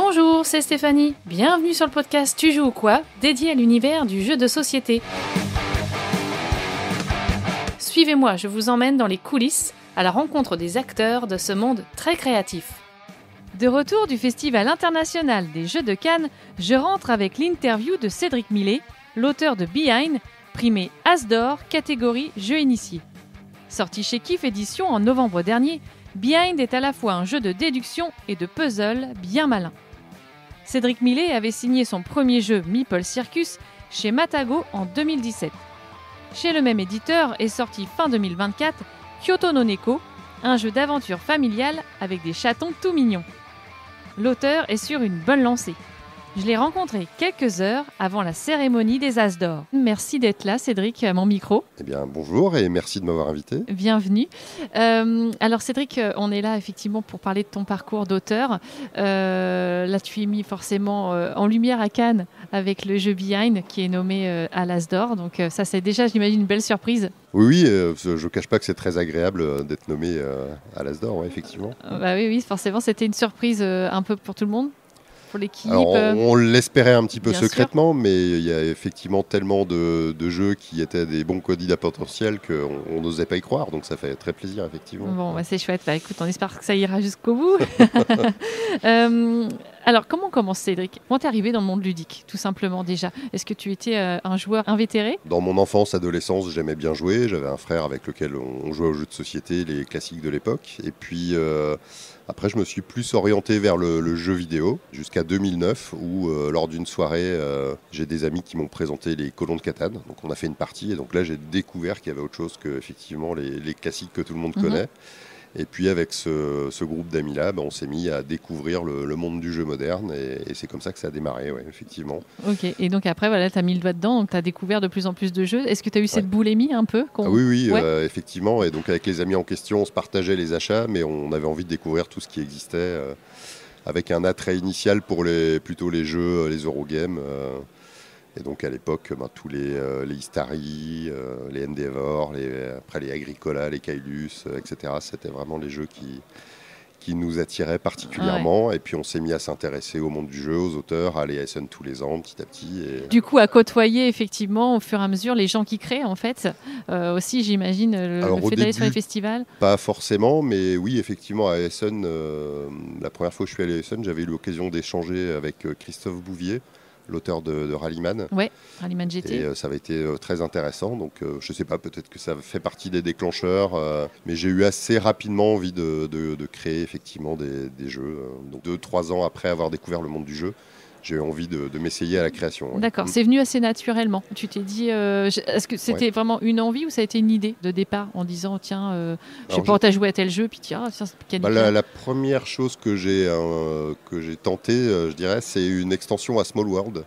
Bonjour, c'est Stéphanie. Bienvenue sur le podcast Tu joues ou quoi, dédié à l'univers du jeu de société. Suivez-moi, je vous emmène dans les coulisses, à la rencontre des acteurs de ce monde très créatif. De retour du Festival international des Jeux de Cannes, je rentre avec l'interview de Cédric Millet, l'auteur de Behind, primé As d'or, catégorie Jeux initiés. Sorti chez Kif Édition en novembre dernier, Behind est à la fois un jeu de déduction et de puzzle bien malin. Cédric Millet avait signé son premier jeu Meeple Circus chez Matago en 2017. Chez le même éditeur est sorti fin 2024 Kyoto no Neko, un jeu d'aventure familiale avec des chatons tout mignons. L'auteur est sur une bonne lancée. Je l'ai rencontré quelques heures avant la cérémonie des As d'or. Merci d'être là, Cédric, à mon micro. Eh bien, bonjour et merci de m'avoir invité. Bienvenue. Alors, Cédric, on est là effectivement pour parler de ton parcours d'auteur. Là, tu es mis forcément en lumière à Cannes avec le jeu Behind qui est nommé à l'As d'or. Donc, ça, c'est déjà, j'imagine, une belle surprise. Oui, je ne cache pas que c'est très agréable d'être nommé à l'As d'or, ouais, effectivement. Oui, forcément, c'était une surprise un peu pour tout le monde. Pour l'équipe. Alors, on l'espérait un petit peu Bien secrètement, mais il y a effectivement tellement de jeux qui étaient des bons candidats potentiels qu'on n'osait pas y croire, donc ça fait très plaisir, effectivement. Bon, c'est chouette. Écoute, on espère que ça ira jusqu'au bout. Alors, comment commence, Cédric? Comment t'es arrivé dans le monde ludique, tout simplement, déjà? Est-ce que tu étais un joueur invétéré? Dans mon enfance, adolescence, j'aimais bien jouer. J'avais un frère avec lequel on jouait aux jeux de société, les classiques de l'époque. Et puis, après, je me suis plus orienté vers le jeu vidéo, jusqu'à 2009, où, lors d'une soirée, j'ai des amis qui m'ont présenté les Colons de Catane. Donc, on a fait une partie. Et donc là, j'ai découvert qu'il y avait autre chose que, effectivement, les classiques que tout le monde connaît. Et puis avec ce groupe d'amis-là, on s'est mis à découvrir le monde du jeu moderne et c'est comme ça que ça a démarré, ouais, effectivement. Ok, et donc après, voilà, tu as mis le doigt dedans, donc tu as découvert de plus en plus de jeux. Est-ce que tu as eu cette boulimie un peu Oui, ouais. effectivement. Et donc avec les amis en question, on se partageait les achats, mais on avait envie de découvrir tout ce qui existait avec un attrait initial pour plutôt les jeux, les Eurogames. Et donc à l'époque, tous les Istari, les Endeavor, après les Agricola, les Kailus, etc. C'était vraiment les jeux qui nous attiraient particulièrement. Ouais. Et puis on s'est mis à s'intéresser au monde du jeu, aux auteurs, à aller à Essen tous les ans, petit à petit. Et... Du coup, à côtoyer effectivement au fur et à mesure les gens qui créent, en fait. Aussi, j'imagine, le fait d'aller sur les festivals. Pas forcément, mais oui, effectivement, à Essen, la première fois que je suis allé à Essen, j'avais eu l'occasion d'échanger avec Christophe Bouvier, l'auteur de Rallyman. Ouais, Rallyman GT. Et ça avait été très intéressant. Donc, je ne sais pas, peut-être que ça fait partie des déclencheurs. Mais j'ai eu assez rapidement envie de créer effectivement des jeux. Donc, 2-3 ans après avoir découvert le monde du jeu, j'ai eu envie de m'essayer à la création. Ouais. D'accord, c'est venu assez naturellement. Tu t'es dit, est-ce que c'était vraiment une envie ou ça a été une idée de départ en disant, tiens, je sais pas, t'as joué à tel jeu, puis tiens, la première chose que j'ai tenté, je dirais, c'est une extension à Small World.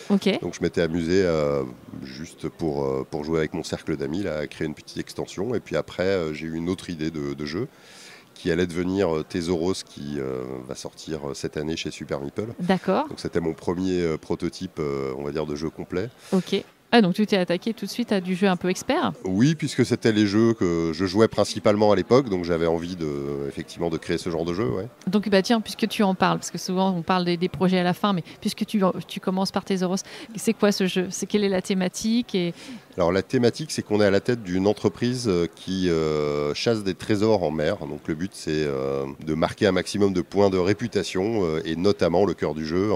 Okay. Donc je m'étais amusé juste pour jouer avec mon cercle d'amis, à créer une petite extension. Et puis après, j'ai eu une autre idée de jeu qui allait devenir Thésaurus, qui va sortir cette année chez Super Meeple. D'accord. Donc c'était mon premier prototype, on va dire, de jeu complet. Ok. Ah, donc tu t'es attaqué tout de suite à du jeu un peu expert? Oui, puisque c'était les jeux que je jouais principalement à l'époque, donc j'avais envie effectivement de créer ce genre de jeu. Ouais. Donc tiens, puisque tu en parles, parce que souvent on parle des projets à la fin, mais puisque tu commences par Thésaurus, c'est quoi ce jeu? Quelle est la thématique Alors la thématique, c'est qu'on est à la tête d'une entreprise qui chasse des trésors en mer. Donc le but, c'est de marquer un maximum de points de réputation et notamment le cœur du jeu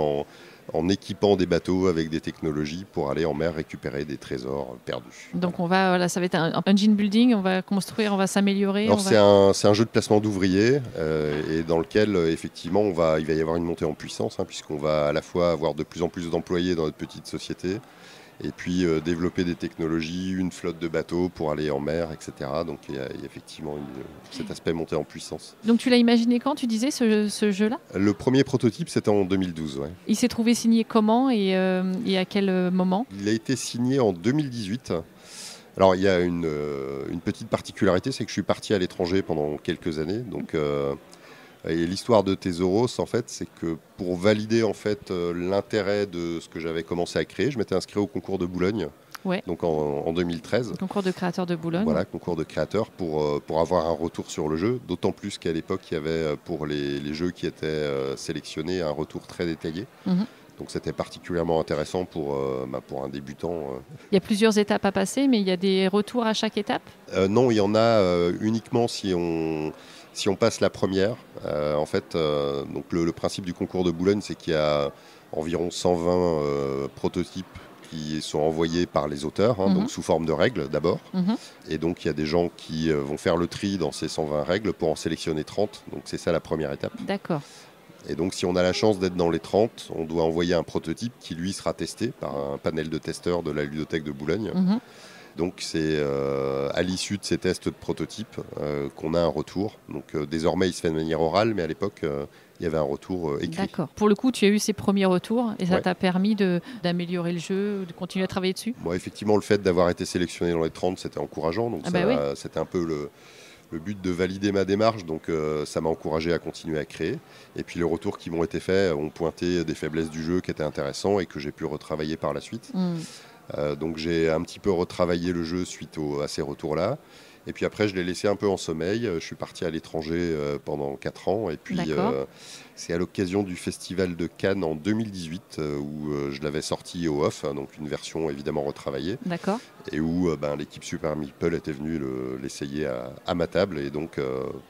en équipant des bateaux avec des technologies pour aller en mer récupérer des trésors perdus. Donc ça va être un engine building, on va construire, on va s'améliorer. Alors c'est un jeu de placement d'ouvriers et dans lequel effectivement il va y avoir une montée en puissance puisqu'on va à la fois avoir de plus en plus d'employés dans notre petite société et puis développer des technologies, une flotte de bateaux pour aller en mer, etc. Donc il y a effectivement cet aspect montée en puissance. Donc tu l'as imaginé quand, tu disais, ce jeu-là? Le premier prototype, c'était en 2012. Ouais. Il s'est trouvé signé comment et à quel moment? Il a été signé en 2018. Alors il y a une petite particularité, c'est que je suis parti à l'étranger pendant quelques années. Donc, et l'histoire de Thésaurus, en fait, c'est que pour valider en fait l'intérêt de ce que j'avais commencé à créer, je m'étais inscrit au concours de Boulogne Ouais. donc en 2013. Concours de créateurs de Boulogne. Voilà, concours de créateurs pour avoir un retour sur le jeu, d'autant plus qu'à l'époque, il y avait pour les jeux qui étaient sélectionnés un retour très détaillé. Mhm. Donc c'était particulièrement intéressant pour un débutant. Il y a plusieurs étapes à passer, mais il y a des retours à chaque étape? Non, il y en a uniquement si on passe la première. En fait, donc le principe du concours de Boulogne, c'est qu'il y a environ 120 prototypes qui sont envoyés par les auteurs, donc sous forme de règles d'abord. Et donc il y a des gens qui vont faire le tri dans ces 120 règles pour en sélectionner 30. Donc c'est ça la première étape. D'accord. Et donc si on a la chance d'être dans les 30, on doit envoyer un prototype qui lui sera testé par un panel de testeurs de la ludothèque de Boulogne. Donc c'est à l'issue de ces tests de prototypes qu'on a un retour. Donc désormais il se fait de manière orale, mais à l'époque il y avait un retour écrit. D'accord. Pour le coup, tu as eu ces premiers retours et ça Ouais. t'a permis d'améliorer le jeu, de continuer à travailler dessus? Bon, effectivement, le fait d'avoir été sélectionné dans les 30, c'était encourageant. Donc c'était un peu le but de valider ma démarche. Donc ça m'a encouragé à continuer à créer. Et puis les retours qui m'ont été faits ont pointé des faiblesses du jeu qui étaient intéressants et que j'ai pu retravailler par la suite. Donc j'ai un petit peu retravaillé le jeu suite à ces retours-là. Et puis après, je l'ai laissé un peu en sommeil. Je suis parti à l'étranger pendant 4 ans. Et puis c'est à l'occasion du Festival de Cannes en 2018 où je l'avais sorti au off, donc une version évidemment retravaillée. D'accord. Et où l'équipe Super Meeple était venue l'essayer à ma table. Et donc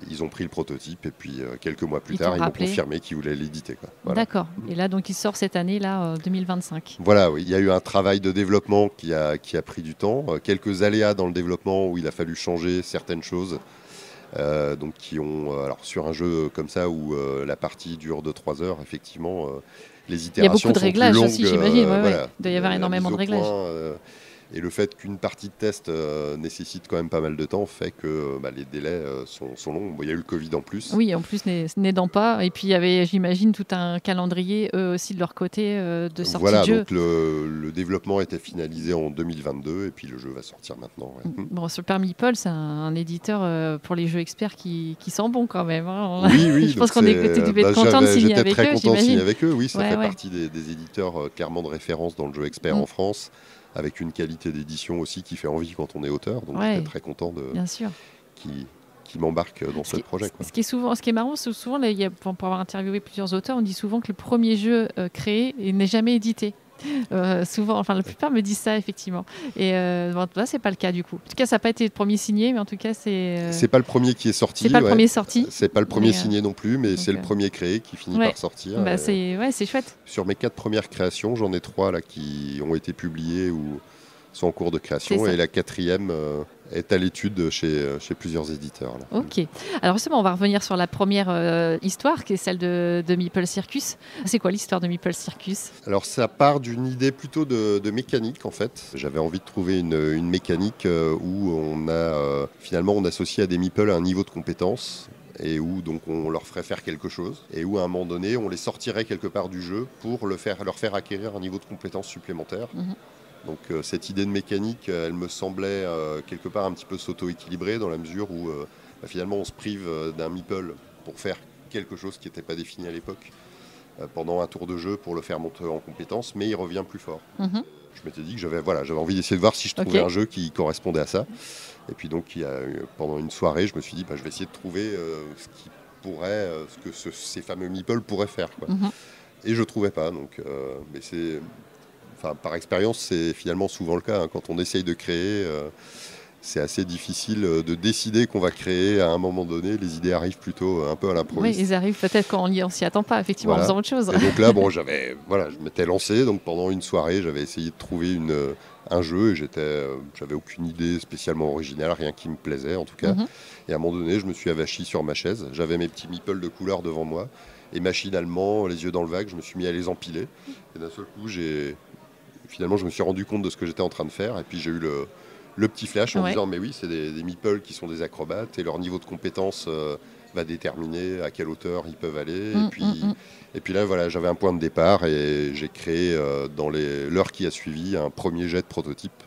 ils ont pris le prototype. Et puis quelques mois plus tard, ils m'ont confirmé qu'ils voulaient l'éditer. Voilà. D'accord. Et là, donc il sort cette année, là, 2025. Voilà, oui. Il y a eu un travail de développement qui a pris du temps. Quelques aléas dans le développement où il a fallu changer certaines choses. Donc qui ont alors sur un jeu comme ça où la partie dure de 3 heures, effectivement les itérations sont plus longues. Il y a beaucoup de réglages aussi, j'imagine. Voilà. Il doit y avoir énormément de réglages. Et le fait qu'une partie de test nécessite quand même pas mal de temps fait que les délais sont longs. Bon, il y a eu le Covid en plus. Oui, en plus, n'aidant pas. Et puis, il y avait, j'imagine, tout un calendrier, eux aussi, de leur côté, de sortie de jeu. Voilà, donc le développement était finalisé en 2022 et puis le jeu va sortir maintenant. Ouais. Bon, Super Meeple, c'est un éditeur pour les jeux experts qui sent bon quand même. Hein. Oui, je pense qu'on devait être content de signer avec eux. J'étais très content de signer avec eux. Oui, ça fait Ouais. partie des éditeurs clairement de référence dans le jeu expert en France, avec une qualité d'édition aussi qui fait envie quand on est auteur. Donc j'étais très content Bien sûr. qui m'embarque dans ce projet. Quoi. Ce qui est marrant, c'est souvent, pour avoir interviewé plusieurs auteurs, on dit souvent que le premier jeu créé n'est jamais édité. Souvent, enfin la plupart me disent ça effectivement. Et là, c'est pas le cas du coup. En tout cas, ça n'a pas été le premier signé, mais en tout cas, c'est pas le premier qui est sorti. C'est pas le premier sorti. C'est pas le premier signé non plus, mais c'est le premier créé qui finit par sortir. C'est chouette. Sur mes 4 premières créations, j'en ai 3 là qui ont été publiées ou sont en cours de création, et la 4e est à l'étude chez plusieurs éditeurs. Là. Ok. Alors justement, on va revenir sur la première histoire, qui est celle de Meeple Circus. C'est quoi l'histoire de Meeple Circus? Alors ça part d'une idée plutôt de mécanique en fait. J'avais envie de trouver une mécanique où on associe à des Meeple un niveau de compétence et où donc on leur ferait faire quelque chose et où à un moment donné on les sortirait quelque part du jeu pour leur faire acquérir un niveau de compétence supplémentaire. Donc cette idée de mécanique, elle me semblait quelque part un petit peu s'auto-équilibrer dans la mesure où finalement on se prive d'un meeple pour faire quelque chose qui n'était pas défini à l'époque pendant un tour de jeu pour le faire monter en compétence, mais il revient plus fort. Je m'étais dit que j'avais envie d'essayer de voir si je trouvais un jeu qui correspondait à ça. Et puis donc pendant une soirée, je me suis dit je vais essayer de trouver ce que ces fameux meeples pourraient faire. Quoi. Et je ne trouvais pas. Donc, mais c'est... par expérience, c'est finalement souvent le cas. Quand on essaye de créer, c'est assez difficile de décider qu'on va créer à un moment donné. Les idées arrivent plutôt un peu à l'improviste. Oui, ils arrivent peut-être quand on s'y attend pas, effectivement, en faisant autre chose. Et donc là, je m'étais lancé. Donc pendant une soirée, j'avais essayé de trouver un jeu et j'avais aucune idée spécialement originale, rien qui me plaisait en tout cas. Et à un moment donné, je me suis avachi sur ma chaise. J'avais mes petits meeples de couleur devant moi. Et machinalement, les yeux dans le vague, je me suis mis à les empiler. Et d'un seul coup, finalement, je me suis rendu compte de ce que j'étais en train de faire. Et puis, j'ai eu le petit flash en disant, mais oui, c'est des meeples qui sont des acrobates et leur niveau de compétence va déterminer à quelle hauteur ils peuvent aller. Et puis là, voilà, j'avais un point de départ et j'ai créé dans l'heure qui a suivi un premier jet de prototype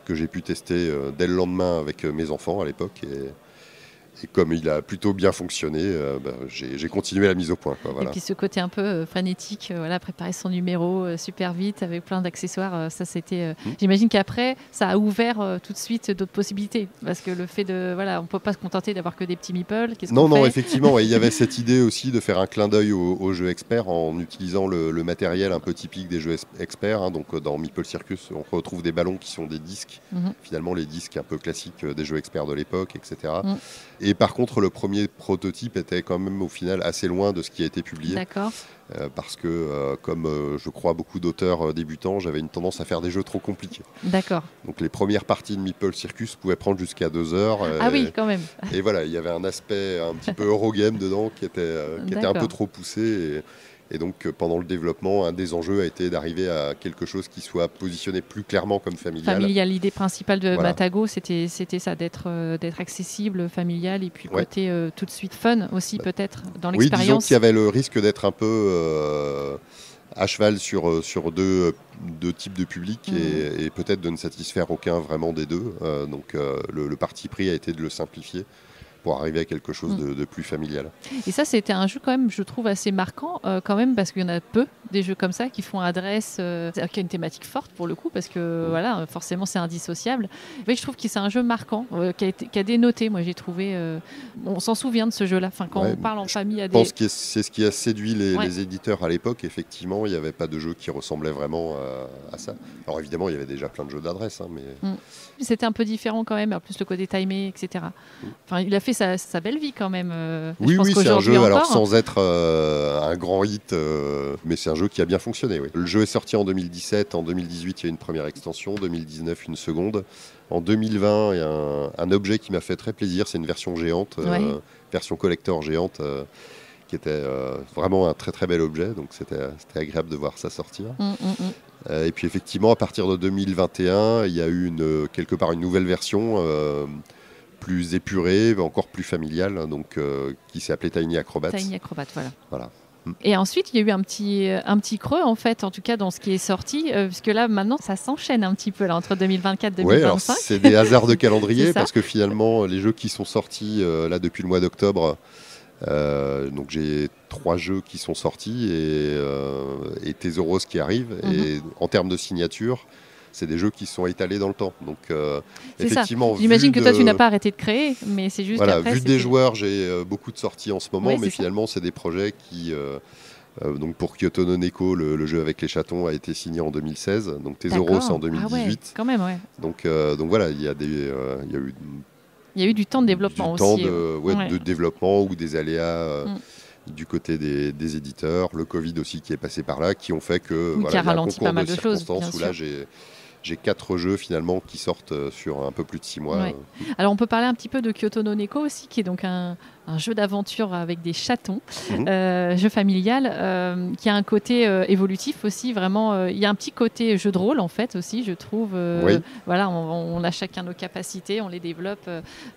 que j'ai pu tester dès le lendemain avec mes enfants à l'époque. Et comme il a plutôt bien fonctionné, j'ai continué la mise au point. Voilà. Et puis ce côté un peu frénétique, préparer son numéro super vite avec plein d'accessoires, ça c'était. J'imagine qu'après, ça a ouvert tout de suite d'autres possibilités. Parce que le fait de. Voilà, on ne peut pas se contenter d'avoir que des petits meeples. Non, effectivement, il y avait cette idée aussi de faire un clin d'œil aux jeux experts en utilisant le matériel un peu typique des jeux experts. Donc dans Meeple Circus, on retrouve des ballons qui sont des disques, finalement les disques un peu classiques des jeux experts de l'époque, etc. Et par contre, le premier prototype était quand même au final assez loin de ce qui a été publié. D'accord. Parce que, comme je crois beaucoup d'auteurs débutants, j'avais une tendance à faire des jeux trop compliqués. D'accord. Donc les premières parties de Meeple Circus pouvaient prendre jusqu'à 2 heures. Ah oui, quand même. Et voilà, il y avait un aspect un petit peu Eurogame dedans qui était un peu trop poussé. Et donc, pendant le développement, un des enjeux a été d'arriver à quelque chose qui soit positionné plus clairement comme familial. L'idée principale de Matago, c'était ça, d'être accessible, familial, et puis côté tout de suite fun aussi, peut-être, dans l'expérience. Oui, disons qu'il y avait le risque d'être un peu à cheval sur deux types de publics et peut-être de ne satisfaire aucun vraiment des deux. Donc, le parti pris a été de le simplifier pour arriver à quelque chose de plus familial. Et ça, c'était un jeu quand même, je trouve, assez marquant quand même, parce qu'il y en a peu des jeux comme ça qui font adresse, qui a une thématique forte pour le coup, parce que voilà, forcément c'est indissociable. Mais je trouve que c'est un jeu marquant, qui a dénoté, moi j'ai trouvé, on s'en souvient de ce jeu-là, quand on parle en famille. Je pense que c'est ce qui a séduit les éditeurs à l'époque, effectivement, il n'y avait pas de jeu qui ressemblait vraiment à ça. Alors évidemment, il y avait déjà plein de jeux d'adresse, mais... C'était un peu différent quand même, en plus le côté timé, etc. Enfin, il a fait sa belle vie quand même. Oui, c'est un jeu, alors sans être un grand hit, mais c'est un jeu qui a bien fonctionné. Oui. Le jeu est sorti en 2017, en 2018 il y a une première extension, en 2019 une seconde. En 2020, il y a un objet qui m'a fait très plaisir, c'est une version géante, version collector géante, qui était vraiment un très très bel objet, donc c'était agréable de voir ça sortir. Et puis effectivement, à partir de 2021, il y a eu quelque part une nouvelle version plus épurée, encore plus familiale, donc, qui s'est appelée Tiny Acrobat. Tiny Acrobat, voilà. Et ensuite, il y a eu un petit creux, en fait, en tout cas dans ce qui est sorti, puisque là, maintenant, ça s'enchaîne un petit peu là, entre 2024 et 2025. Oui, alors c'est des hasards de calendrier, parce que finalement, les jeux qui sont sortis là depuis le mois d'octobre, donc j'ai 3 jeux qui sont sortis et Tesoros qui arrive. Et en termes de signature, c'est des jeux qui sont étalés dans le temps. Donc effectivement, j'imagine que toi tu n'as pas arrêté de créer, mais c'est juste voilà, vu des joueurs, j'ai beaucoup de sorties en ce moment, mais finalement c'est des projets qui donc pour Kyoto no Neko, le jeu avec les chatons a été signé en 2016, donc Tesoros en 2018. Quand même, donc voilà, il y a eu du temps de développement aussi. De développement ou des aléas du côté des éditeurs, le Covid aussi qui est passé par là, qui ont fait que qui a ralenti pas mal de choses. Où là, j'ai 4 jeux finalement qui sortent sur un peu plus de 6 mois. Alors on peut parler un petit peu de Kyoto no Neko aussi, qui est donc un jeu d'aventure avec des chatons, jeu familial, qui a un côté évolutif aussi, vraiment. Il y a un petit côté jeu de rôle en fait aussi, je trouve. Voilà, on a chacun nos capacités, on les développe,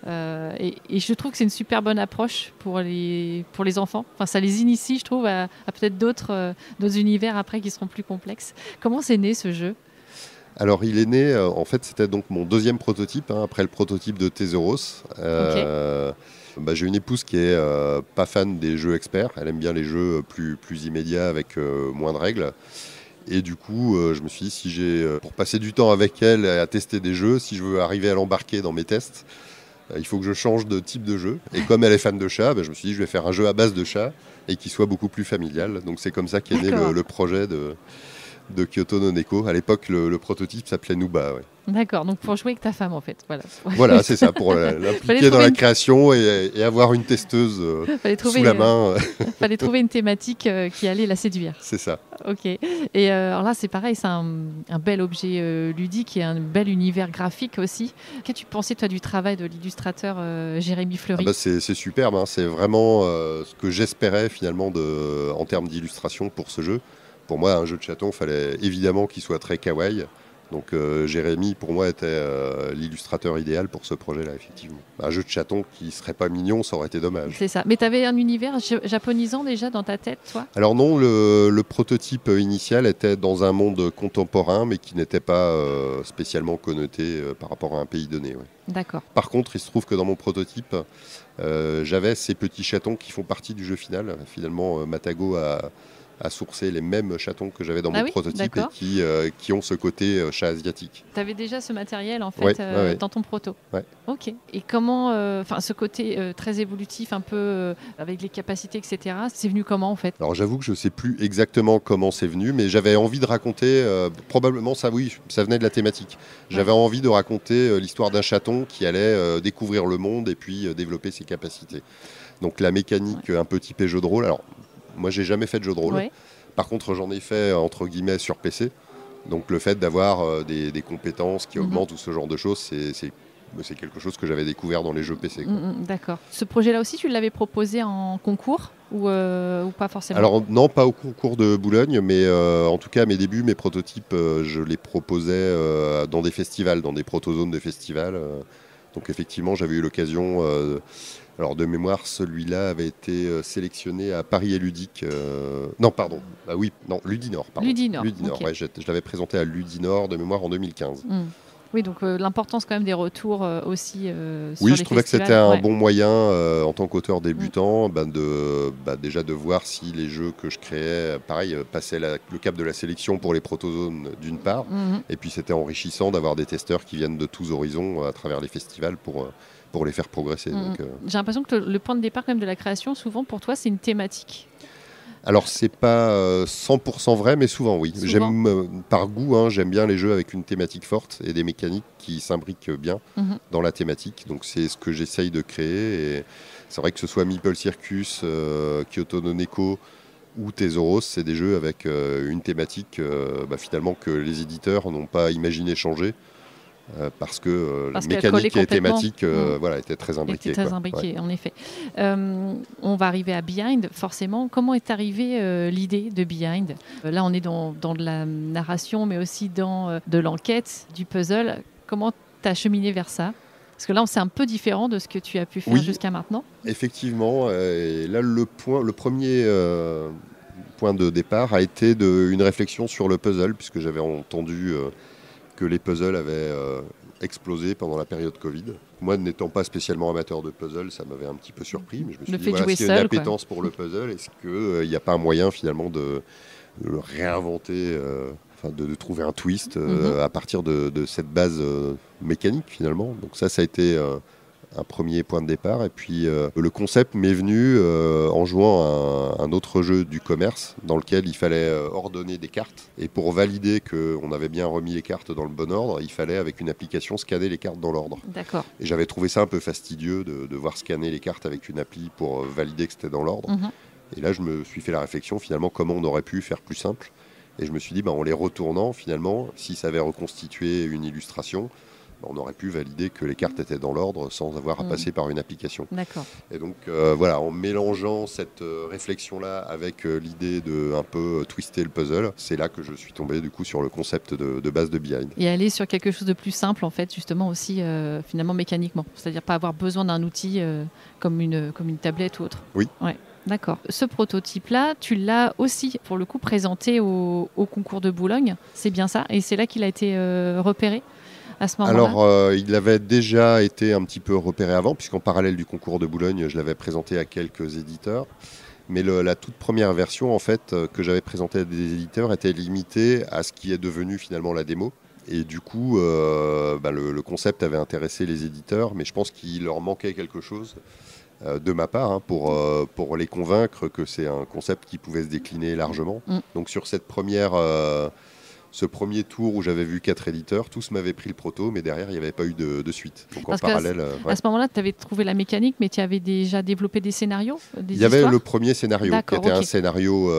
et je trouve que c'est une super bonne approche pour les enfants. Enfin, ça les initie, je trouve, à peut-être d'autres univers après qui seront plus complexes. Comment c'est né ce jeu ? Alors il est né, en fait c'était donc mon deuxième prototype, après le prototype de Tesoros. J'ai une épouse qui est pas fan des jeux experts, elle aime bien les jeux plus immédiats avec moins de règles. Et du coup je me suis dit, si pour passer du temps avec elle à tester des jeux, si je veux arriver à l'embarquer dans mes tests, il faut que je change de type de jeu. Et comme elle est fan de chats, je me suis dit je vais faire un jeu à base de chats et qui soit beaucoup plus familial. Donc c'est comme ça qu'est né le projet de Kyoto no Neko. À l'époque, le prototype s'appelait Nuba. D'accord, donc pour jouer avec ta femme en fait. Voilà, c'est ça, pour l'impliquer dans la création et avoir une testeuse sous la main. Fallait trouver une thématique qui allait la séduire. C'est ça. Ok. Et alors là, c'est pareil, c'est un bel objet ludique et un bel univers graphique aussi. Qu'as-tu pensé toi du travail de l'illustrateur Jérémy Fleury ? C'est superbe, c'est vraiment ce que j'espérais finalement en termes d'illustration pour ce jeu. Pour moi, un jeu de chaton, il fallait évidemment qu'il soit très kawaii. Donc Jérémy, pour moi, était l'illustrateur idéal pour ce projet-là, effectivement. Un jeu de chaton qui ne serait pas mignon, ça aurait été dommage. C'est ça. Mais tu avais un univers japonisant déjà dans ta tête, toi ? Alors non, le prototype initial était dans un monde contemporain, mais qui n'était pas spécialement connoté par rapport à un pays donné. D'accord. Par contre, il se trouve que dans mon prototype, j'avais ces petits chatons qui font partie du jeu final. Finalement, Matago a sourcé les mêmes chatons que j'avais dans Ah mon oui, prototype et d'accord. qui ont ce côté chat asiatique. Tu avais déjà ce matériel en fait Ouais, ouais. dans ton proto. Ouais. Ok. Et comment, ce côté très évolutif, un peu avec les capacités, etc. C'est venu comment en fait? Alors j'avoue que je ne sais plus exactement comment c'est venu, mais j'avais envie de raconter, probablement ça, oui, ça venait de la thématique. J'avais envie de raconter l'histoire d'un chaton qui allait découvrir le monde et puis développer ses capacités. Donc la mécanique un peu typée jeu de rôle. Alors moi j'ai jamais fait de jeu de rôle. Ouais. Par contre j'en ai fait entre guillemets sur PC. Donc le fait d'avoir des compétences qui augmentent ou ce genre de choses, c'est quelque chose que j'avais découvert dans les jeux PC. Quoi. D'accord. Ce projet-là aussi, tu l'avais proposé en concours ou pas forcément? Alors non, pas au concours de Boulogne, mais en tout cas à mes débuts, mes prototypes, je les proposais dans des festivals, dans des protozones de festivals. Donc effectivement, j'avais eu l'occasion, alors de mémoire, celui-là avait été sélectionné à Paris et Ludique. Non, pardon, ah oui, non, Ludinor, pardon. Ludinor, Ludinor, ok. ouais, je l'avais présenté à Ludinor de mémoire en 2015. Oui, donc l'importance quand même des retours aussi sur Oui, les je trouvais que festivals. c'était un Ouais. bon moyen en tant qu'auteur débutant déjà de voir si les jeux que je créais, pareil, passaient le cap de la sélection pour les protozones d'une part, et puis c'était enrichissant d'avoir des testeurs qui viennent de tous horizons à travers les festivals pour les faire progresser. Donc, J'ai l'impression que le point de départ quand même de la création, souvent pour toi, c'est une thématique. alors c'est pas 100% vrai, mais souvent oui. Souvent. J'aime par goût, j'aime bien les jeux avec une thématique forte et des mécaniques qui s'imbriquent bien dans la thématique. Donc c'est ce que j'essaye de créer. Et c'est vrai que ce soit Meeple Circus, Kyoto no Neko ou Tesoros, c'est des jeux avec une thématique finalement que les éditeurs n'ont pas imaginé changer. Parce que la Parce qu'elle collait mécanique et complètement. thématique était très imbriquée. Était très quoi. imbriqué, Ouais. en effet. On va arriver à Behind, forcément. Comment est arrivée l'idée de Behind? Là, on est dans de la narration, mais aussi dans de l'enquête, du puzzle. Comment tu as cheminé vers ça? Parce que là, c'est un peu différent de ce que tu as pu faire Oui. jusqu'à maintenant. Effectivement, et là le premier point de départ a été une réflexion sur le puzzle, puisque j'avais entendu que les puzzles avaient explosé pendant la période Covid. Moi, n'étant pas spécialement amateur de puzzle, ça m'avait un petit peu surpris, mais je me suis Le dit, fait de voilà, jouer s'il y a une seul, quoi. appétence pour le puzzle, est-ce qu'il n'y a pas un moyen finalement de le réinventer, de trouver un twist à partir de cette base mécanique finalement. Donc ça a été un premier point de départ. Et puis le concept m'est venu en jouant à un autre jeu du commerce dans lequel il fallait ordonner des cartes. Et pour valider qu'on avait bien remis les cartes dans le bon ordre, il fallait avec une application scanner les cartes dans l'ordre. D'accord. Et j'avais trouvé ça un peu fastidieux de devoir scanner les cartes avec une appli pour valider que c'était dans l'ordre. Et là, je me suis fait la réflexion finalement comment on aurait pu faire plus simple. Et je me suis dit, en les retournant finalement, si ça avait reconstitué une illustration, on aurait pu valider que les cartes étaient dans l'ordre sans avoir à passer par une application. D'accord. Et donc voilà, en mélangeant cette réflexion-là avec l'idée de un peu twister le puzzle, c'est là que je suis tombé du coup sur le concept de base de Behind. Et aller sur quelque chose de plus simple, en fait, justement aussi, finalement, mécaniquement. C'est-à-dire pas avoir besoin d'un outil comme une tablette ou autre. Oui. Ouais. D'accord. Ce prototype-là, tu l'as aussi, pour le coup, présenté au concours de Boulogne. C'est bien ça? Et c'est là qu'il a été repéré à ce moment-là? Alors, il avait déjà été un petit peu repéré avant, puisqu'en parallèle du concours de Boulogne, je l'avais présenté à quelques éditeurs. Mais la toute première version, en fait, que j'avais présentée à des éditeurs était limitée à ce qui est devenu finalement la démo. Et du coup, le concept avait intéressé les éditeurs, mais je pense qu'il leur manquait quelque chose de ma part pour les convaincre que c'est un concept qui pouvait se décliner largement. Donc sur ce premier tour où j'avais vu 4 éditeurs, tous m'avaient pris le proto, mais derrière, il n'y avait pas eu de suite. Donc Parce en parallèle... à ce moment-là, tu avais trouvé la mécanique, mais tu avais déjà développé des scénarios, des Il y avait histoires? le premier scénario, qui était un ok. scénario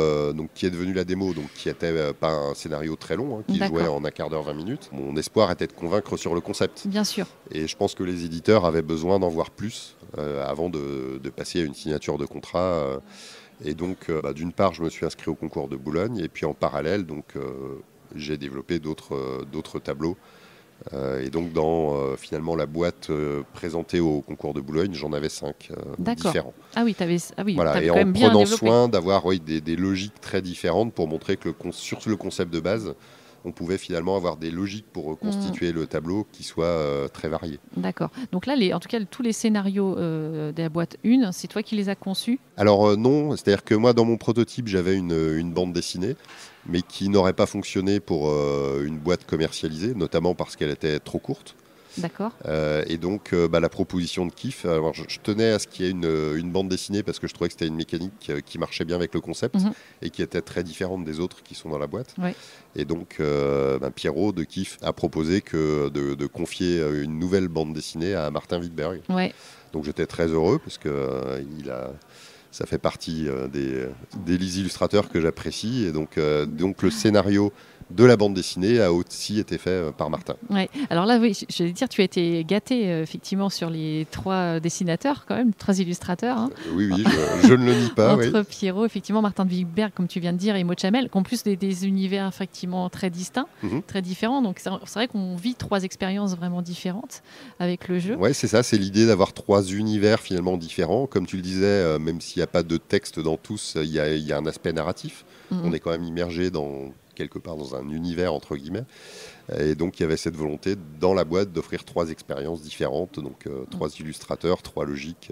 qui est devenu la démo, donc qui n'était pas un scénario très long, qui jouait en un quart d'heure, 20 minutes. Mon espoir était de convaincre sur le concept. Bien sûr. Et je pense que les éditeurs avaient besoin d'en voir plus avant de passer à une signature de contrat. Et donc, d'une part, je me suis inscrit au concours de Boulogne, et puis en parallèle, j'ai développé d'autres tableaux. Et donc, dans finalement la boîte présentée au concours de Boulogne, j'en avais 5 différents. Ah oui, Voilà, et quand en même bien prenant développé. soin d'avoir des logiques très différentes pour montrer que sur le concept de base, on pouvait finalement avoir des logiques pour reconstituer le tableau qui soient très variées. D'accord. Donc là, en tout cas, tous les scénarios de la boîte 1, c'est toi qui les as conçus? Alors non, c'est-à-dire que moi, dans mon prototype, j'avais une bande dessinée, mais qui n'aurait pas fonctionné pour une boîte commercialisée, notamment parce qu'elle était trop courte. D'accord. Et donc, la proposition de Kif, alors je tenais à ce qu'il y ait une bande dessinée parce que je trouvais que c'était une mécanique qui marchait bien avec le concept et qui était très différente des autres qui sont dans la boîte. Ouais. Et donc, Pierrot de Kif a proposé de confier une nouvelle bande dessinée à Martin Wittberg. Ouais. Donc, j'étais très heureux parce que ça fait partie des illustrateurs que j'apprécie. Et donc le scénario de la bande dessinée a aussi été fait par Martin. Ouais. Alors là, oui, je vais dire, tu as été gâté effectivement sur les 3 dessinateurs, quand même, 3 illustrateurs. Hein. Oui, je ne le nie pas. Entre Pierrot, effectivement, Martin de Wittberg, comme tu viens de dire, et Maud Chamel, qui ont plus des univers effectivement très distincts, très différents. Donc c'est vrai qu'on vit 3 expériences vraiment différentes avec le jeu. Oui, c'est ça, c'est l'idée d'avoir 3 univers finalement différents. Comme tu le disais, même s'il n'y a pas de texte dans tous, il y a un aspect narratif. On est quand même immergé quelque part dans un univers entre guillemets, et donc il y avait cette volonté dans la boîte d'offrir 3 expériences différentes, donc 3 illustrateurs, 3 logiques.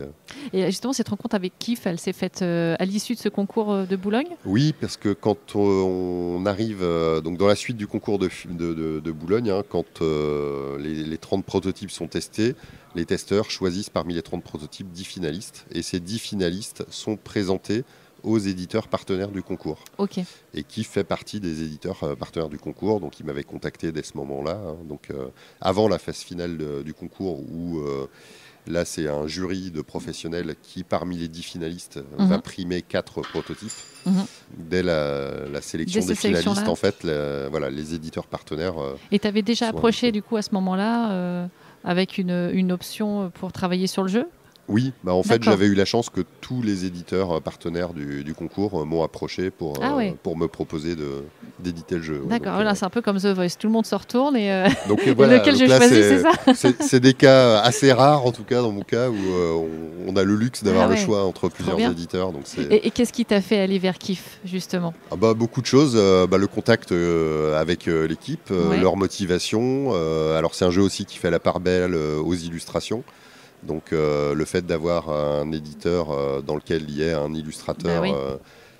Et justement, cette rencontre avec Kif, elle s'est faite à l'issue de ce concours de Boulogne? Oui, parce que quand on arrive donc dans la suite du concours de Boulogne, quand les 30 prototypes sont testés, les testeurs choisissent parmi les 30 prototypes 10 finalistes, et ces 10 finalistes sont présentés aux éditeurs partenaires du concours. Okay. Et qui fait partie des éditeurs partenaires du concours. Donc, il m'avait contacté dès ce moment-là. Donc, avant la phase finale du concours, où là, c'est un jury de professionnels qui, parmi les 10 finalistes, va primer 4 prototypes. Dès la sélection des finalistes, en fait, les éditeurs partenaires. Et tu avais déjà approché, du coup, à ce moment-là, avec une option pour travailler sur le jeu? Oui, en fait, j'avais eu la chance que tous les éditeurs partenaires du concours m'ont approché pour me proposer d'éditer le jeu. D'accord, voilà, c'est un peu comme The Voice, tout le monde se retourne et, donc, et lequel je choisis, c'est ça? C'est des cas assez rares, en tout cas, dans mon cas, où on a le luxe d'avoir le choix entre plusieurs éditeurs. Donc et qu'est-ce qui t'a fait aller vers Kif, justement? Beaucoup de choses. Le contact avec l'équipe, leur motivation. Alors, c'est un jeu aussi qui fait la part belle aux illustrations. Donc le fait d'avoir un éditeur dans lequel il y ait un illustrateur,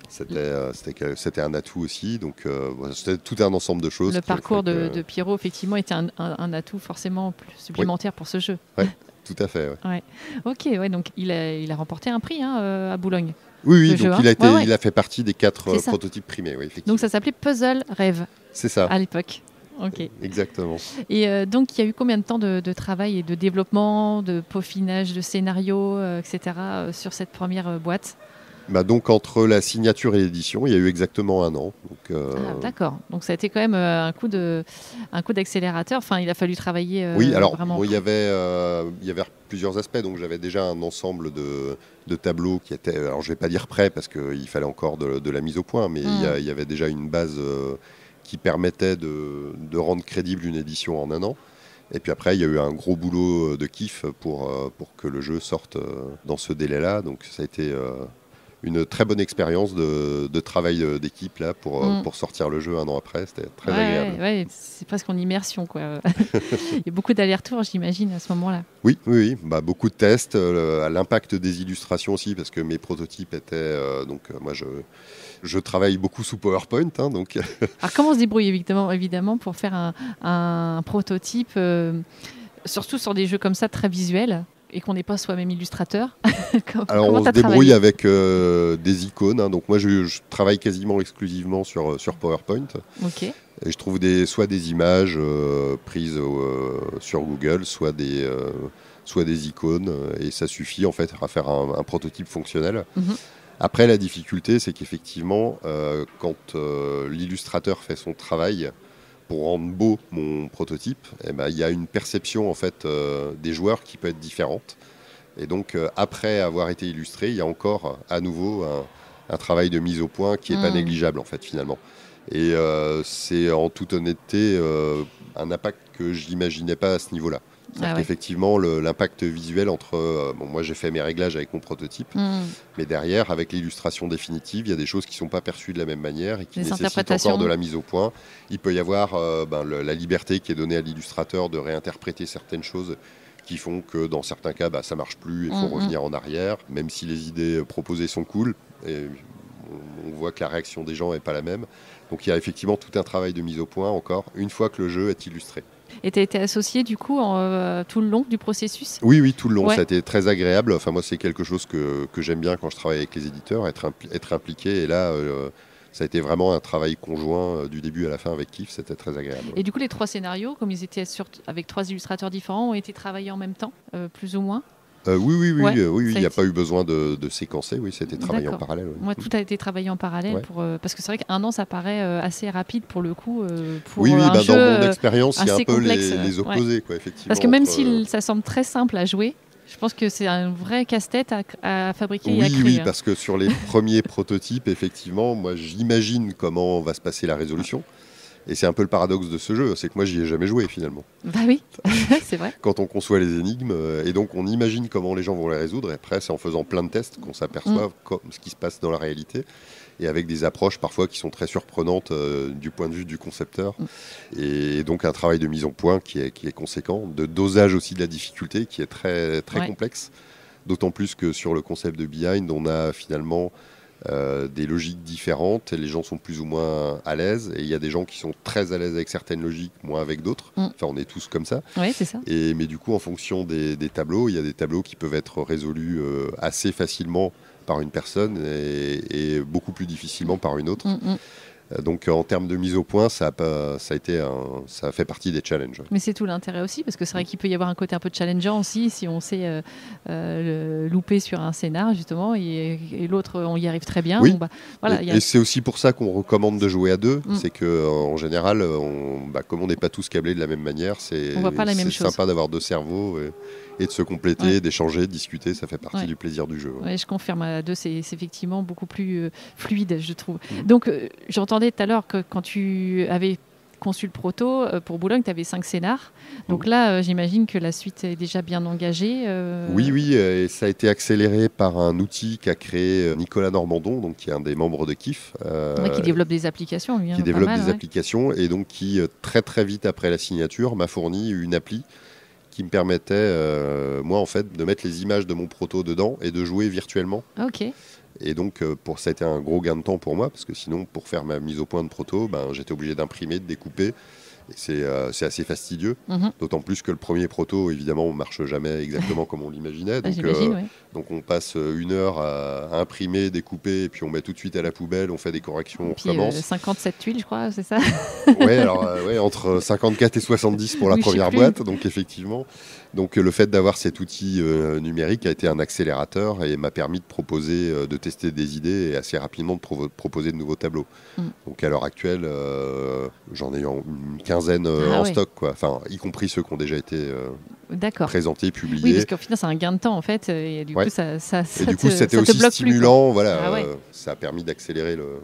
c'était un atout aussi. Donc c'était tout un ensemble de choses. Le parcours de Pierrot, effectivement, était un atout forcément supplémentaire pour ce jeu. Oui, tout à fait. Ouais. Ok, donc il a remporté un prix à Boulogne. Oui, donc il a fait partie des 4 prototypes primés. Oui, effectivement. Donc ça s'appelait Puzzle Rêve. C'est ça. À l'époque. Okay. Exactement. Et donc, il y a eu combien de temps de travail et de développement, de peaufinage, de scénario, etc. Sur cette première boîte? Donc, entre la signature et l'édition, il y a eu exactement 1 an. D'accord. Donc, ça a été quand même un coup d'accélérateur. Enfin, il a fallu travailler oui, alors, vraiment. Il y avait plusieurs aspects. Donc, j'avais déjà un ensemble de tableaux qui étaient, alors je ne vais pas dire prêts parce qu'il fallait encore de la mise au point, mais il y avait déjà une base qui permettait de rendre crédible une édition en 1 an. Et puis après, il y a eu un gros boulot de Kif pour que le jeu sorte dans ce délai-là. Donc ça a été une très bonne expérience de travail d'équipe là, pour sortir le jeu 1 an après. C'était très agréable. Ouais, c'est presque en immersion, quoi. Il y a beaucoup d'allers-retours, j'imagine, à ce moment-là. Oui. Beaucoup de tests, l'impact des illustrations aussi, parce que mes prototypes étaient... moi, je travaille beaucoup sous PowerPoint. Donc... Alors, comment on se débrouille évidemment pour faire un prototype, surtout sur des jeux comme ça, très visuels, et qu'on n'est pas soi-même illustrateur? Alors, on se débrouille avec des icônes. Donc, moi, je travaille quasiment exclusivement sur PowerPoint. Ok. Et je trouve soit des images prises sur Google, soit des icônes. Et ça suffit, en fait, à faire un prototype fonctionnel. Après, la difficulté, c'est qu'effectivement, quand l'illustrateur fait son travail pour rendre beau mon prototype, il y a une perception en fait, des joueurs qui peut être différente. Et donc, après avoir été illustré, il y a encore à nouveau un travail de mise au point qui n'est pas négligeable, en fait, finalement. Et c'est en toute honnêteté un impact que je n'imaginais pas à ce niveau-là. C'est-à-dire qu'effectivement, l'impact visuel entre... moi, j'ai fait mes réglages avec mon prototype, mais derrière, avec l'illustration définitive, il y a des choses qui ne sont pas perçues de la même manière et qui nécessitent encore de la mise au point. Il peut y avoir la liberté qui est donnée à l'illustrateur de réinterpréter certaines choses qui font que dans certains cas, ça ne marche plus et il faut revenir en arrière, même si les idées proposées sont cool. Et on voit que la réaction des gens n'est pas la même. Donc il y a effectivement tout un travail de mise au point encore, une fois que le jeu est illustré. Et tu as été associé du coup tout le long du processus ? Oui, tout le long. Ça a été très agréable. Enfin, moi, c'est quelque chose que j'aime bien quand je travaille avec les éditeurs, être impliqué. Et là, ça a été vraiment un travail conjoint du début à la fin avec Kif. C'était très agréable. Et du coup, les 3 scénarios, comme ils étaient avec 3 illustrateurs différents, ont été travaillés en même temps, plus ou moins ? Oui, il n'y a pas eu besoin de séquencer, c'était travaillé en parallèle. Oui. Moi, tout a été travaillé en parallèle, parce que c'est vrai qu'un an, ça paraît assez rapide pour le coup. Pour un jeu dans mon expérience, il y a un peu les opposés, effectivement. Parce que même si ça semble très simple à jouer, je pense que c'est un vrai casse-tête à fabriquer et à créer. Oui, parce que sur les premiers prototypes, effectivement, moi, j'imagine comment va se passer la résolution. Et c'est un peu le paradoxe de ce jeu, c'est que moi j'y ai jamais joué finalement. Bah oui, c'est vrai. Quand on conçoit les énigmes, et donc on imagine comment les gens vont les résoudre, et après c'est en faisant plein de tests qu'on s'aperçoit ce qui se passe dans la réalité, et avec des approches parfois qui sont très surprenantes du point de vue du concepteur. Et donc un travail de mise en point qui est conséquent, de dosage aussi de la difficulté qui est très, très complexe, d'autant plus que sur le concept de Behind, on a finalement... des logiques différentes et les gens sont plus ou moins à l'aise et il y a des gens qui sont très à l'aise avec certaines logiques, moins avec d'autres. Enfin, on est tous comme ça. Oui, c'est ça. Mais du coup, en fonction des tableaux, il y a des tableaux qui peuvent être résolus assez facilement par une personne et beaucoup plus difficilement par une autre. Donc en termes de mise au point, ça a fait partie des challenges. Mais c'est tout l'intérêt aussi, parce que c'est vrai qu'il peut y avoir un côté un peu challengeant aussi, si on sait louper sur un scénar, justement, et l'autre, on y arrive très bien. Oui. Et c'est aussi pour ça qu'on recommande de jouer à deux. C'est qu'en général, comme on n'est pas tous câblés de la même manière, c'est sympa d'avoir 2 cerveaux et de se compléter, d'échanger, de discuter. Ça fait partie du plaisir du jeu. Oui, je confirme. À 2, c'est effectivement beaucoup plus fluide, je trouve. Donc, j'entendais tout à l'heure que quand tu avais conçu le proto pour Boulogne, tu avais 5 scénars. Donc là, j'imagine que la suite est déjà bien engagée. Oui, et ça a été accéléré par un outil qu'a créé Nicolas Normandon, donc, qui est un des membres de Kif. Qui développe des applications, lui. Qui développe des applications et donc qui, très très vite après la signature, m'a fourni une appli qui me permettait, moi en fait, de mettre les images de mon proto dedans et de jouer virtuellement. Ok. Et donc, ça a été un gros gain de temps pour moi, parce que sinon, pour faire ma mise au point de proto, j'étais obligé d'imprimer, de découper. Et c'est assez fastidieux, d'autant plus que le premier proto, évidemment, ne marche jamais exactement comme on l'imaginait. Donc on passe 1 heure à imprimer, découper, et puis on met tout de suite à la poubelle, on fait des corrections, on recommence. 57 tuiles, je crois, c'est ça? Entre 54 et 70 pour la première boîte, donc effectivement. Donc le fait d'avoir cet outil numérique a été un accélérateur et m'a permis de proposer, de tester des idées et assez rapidement de proposer de nouveaux tableaux. Donc à l'heure actuelle, j'en ai une quinzaine en stock, enfin, y compris ceux qui ont déjà été présentés, publiés. Oui, parce qu'au final, c'est un gain de temps en fait, et du coup, c'était aussi stimulant. Ça a permis d'accélérer le.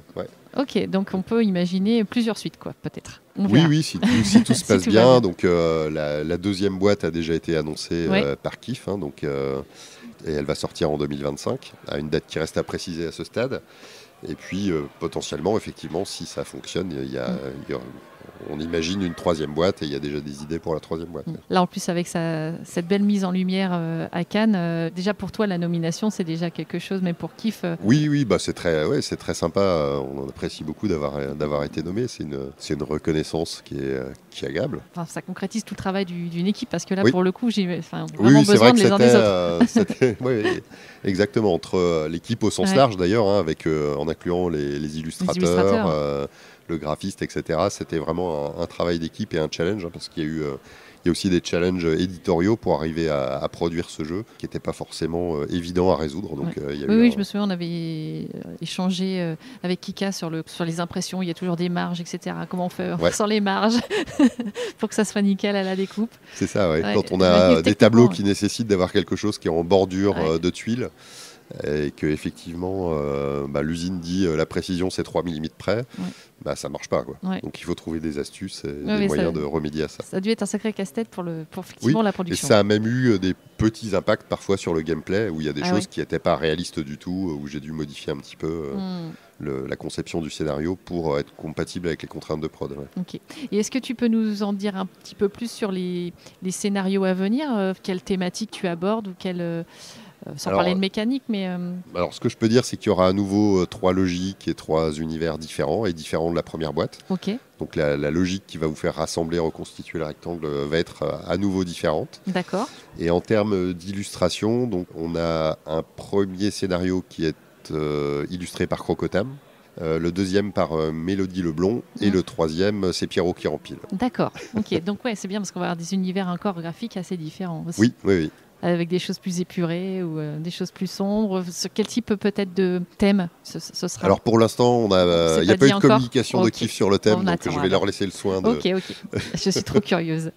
Ok, donc on peut imaginer plusieurs suites, peut-être. Oui, si tout se passe bien. Donc la 2e boîte a déjà été annoncée par Kif, et elle va sortir en 2025, à une date qui reste à préciser à ce stade. Et puis potentiellement, effectivement, si ça fonctionne, on imagine une 3e boîte et il y a déjà des idées pour la 3e boîte. Là, en plus, avec cette belle mise en lumière à Cannes, déjà pour toi, la nomination, c'est déjà quelque chose, mais pour Kif... Oui, c'est très sympa. On apprécie beaucoup d'avoir été nommé. C'est une reconnaissance qui est agréable. Enfin, ça concrétise tout le travail d'une équipe, parce que là, pour le coup, j'ai vraiment besoin de les uns des autres. Oui, exactement. Entre l'équipe au sens large, d'ailleurs, en incluant les illustrateurs. Le graphiste, etc. C'était vraiment un travail d'équipe et un challenge, parce qu'il y a aussi des challenges éditoriaux pour arriver à produire ce jeu, qui n'était pas forcément évident à résoudre. Donc, je me souviens, on avait échangé avec Kika sur les impressions. Il y a toujours des marges, etc. Comment on fait sans les marges pour que ça soit nickel à la découpe. C'est ça, quand on a des tableaux qui nécessitent d'avoir quelque chose qui est en bordure de tuiles, et que effectivement l'usine dit la précision c'est 3 mm près, ça marche pas, quoi. Ouais. Donc il faut trouver des astuces et Ouais, des moyens de remédier à ça. Ça a dû être un sacré casse-tête pour effectivement la Et production. ça a même eu des petits impacts parfois sur le gameplay, où il y a des choses ouais. qui n'étaient pas réalistes du tout, où j'ai dû modifier un petit peu la conception du scénario pour être compatible avec les contraintes de prod. Ouais. Ok. Et est-ce que tu peux nous en dire un petit peu plus sur les scénarios à venir? Quelle thématique tu abordes ou sans parler de mécanique, mais... Alors, ce que je peux dire, c'est qu'il y aura à nouveau 3 logiques et 3 univers différents de la première boîte. Ok. Donc, la logique qui va vous faire rassembler, reconstituer le rectangle va être à nouveau différente. D'accord. Et en termes d'illustration, donc, on a un premier scénario qui est illustré par Crocotam. Le deuxième par Mélodie Leblond et le troisième c'est Pierrot qui rempile. D'accord, ok, donc ouais, c'est bien parce qu'on va avoir des univers encore graphiques assez différents aussi. Oui. Avec des choses plus épurées ou des choses plus sombres. Sur quel type peut-être de thème ce sera? Alors pour l'instant, il n'y a pas eu de communication de kiff sur le thème, donc je vais leur laisser le soin de... Ok, je suis trop curieuse.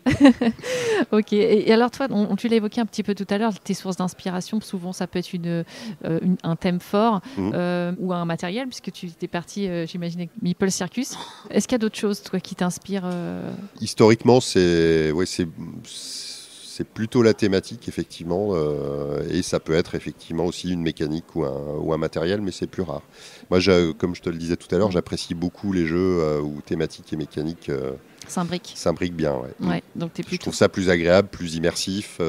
Ok, et alors toi, tu l'as évoqué un petit peu tout à l'heure, tes sources d'inspiration, souvent ça peut être un thème fort ou un matériel, puisque tu étais parti, j'imagine, avec Meeple Circus. Est-ce qu'il y a d'autres choses toi, qui t'inspirent Historiquement, c'est plutôt la thématique, effectivement, et ça peut être effectivement aussi une mécanique ou un matériel, mais c'est plus rare. Moi, comme je te le disais tout à l'heure, j'apprécie beaucoup les jeux où thématique et mécanique s'imbriquent bien. Ouais. Donc Je trouve ça plus agréable, plus immersif,